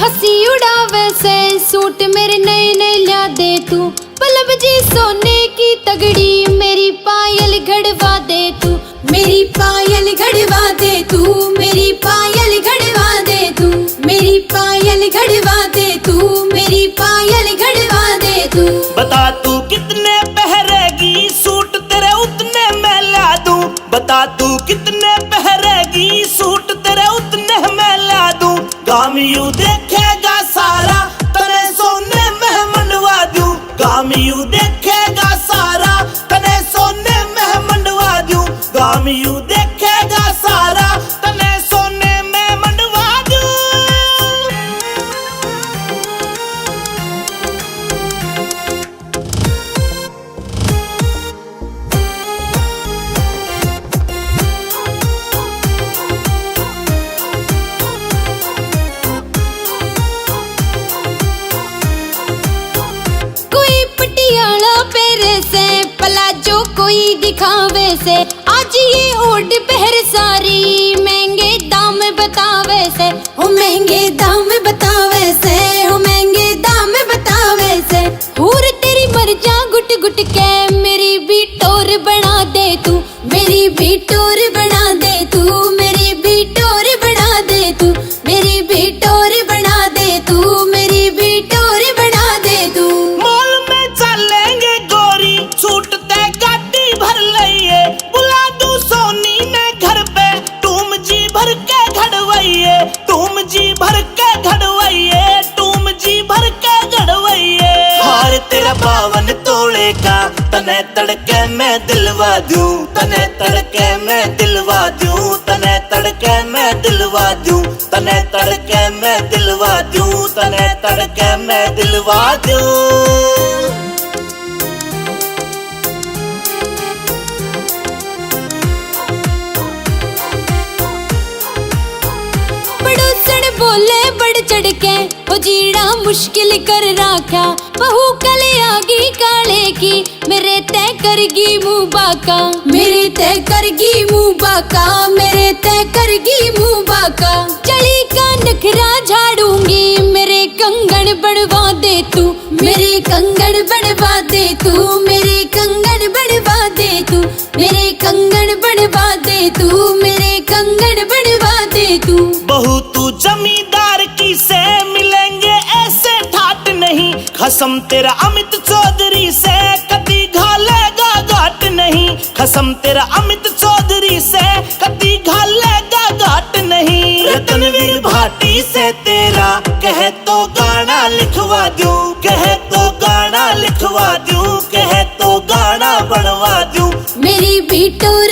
हंसी उड़ावे से सूट मेरे नए नए ला दे तू। पलब जी सोने की तगड़ी मेरी पायल घड़वा दे तू। मेरी पायल घड़वा दे तू। मेरी पायल घड़वा दे तू। मेरी पायल घड़वा दे तू। मेरी पायल घड़वा दे तू। बता तू कितने पहरेगी सूट तेरे उतने मैं ला दूं। बता तू कितने पहरेगी सूट तेरे उतने मैं ला दूं। गाम यूं देखेगा सारा तने सोने में मंडवा दूं। गाम यूं देखेगा सारा तने सोने में मंडवा दूं। गाम यूं देखेगा सारा तने सोने में मंडवा दूं। कोई पटियाला पेरे से पलाजो कोई दिखावे से। आज ये ओढ़ पहर सारी महंगे दाम बतावे से। हो महंगे दाम बतावे से। हो महंगे दाम बतावे से। हूर तेरी मर जा गुट गुट के मेरी भी टोर बना दे तू। मेरी भी टोर बना दे तू। मेरी भी टोर बना दे तू। मेरी भी टोर बना दे तू। मेरी भी टोर बना दे तू। मॉल में चलेंगे गोरी सूट ते गाड़ी भर लइए। बुला दूं सोनी ने घर पे तुम जी भर के घड़वइए। तुम जी भर के घड़वइए। तुम जी भर के घड़वइए। हार तेरा 52 तोड़े का तने तड़के मैं दिलवा दूं। तने तड़के मैं दिलवा दूं। तने तड़के मैं दिलवा दूं। तने तड़के मैं दिलवा दूं। तने तड़के मैं दिलवा दूं। पड़ोसन बोले बढ़ चढ़ के वो जीना मुश्किल कर रखा। बहू कले आगी काले की मेरे तय करगी मुँह बाका। मेरे तय करगी मुँह बाका। मेरे तय करगी मुँह बाका। चली का नखरा झाड़ूंगी मेरे कंगन बनवा दे तू। मेरे कंगन बनवा दे तू। मेरे कंगन बनवा दे तू। मेरे कंगन बनवा दे तू। मेरे कंगन बनवा दे तू। बहू तू जमींदार की से मिलेंगे ऐसे ठाट नहीं। कसम तेरा अमित चौधरी से कभी घालेगा घाट नहीं। कसम तेरा अमित चौधरी से कभी घालेगा घाट नहीं। रतनवीर भाटी से तेरा कहे तो गाना लिखवा दूं। कहे तो गाना लिखवा दूं। कहे तो गाना बनवा दूं। मेरी भी टोर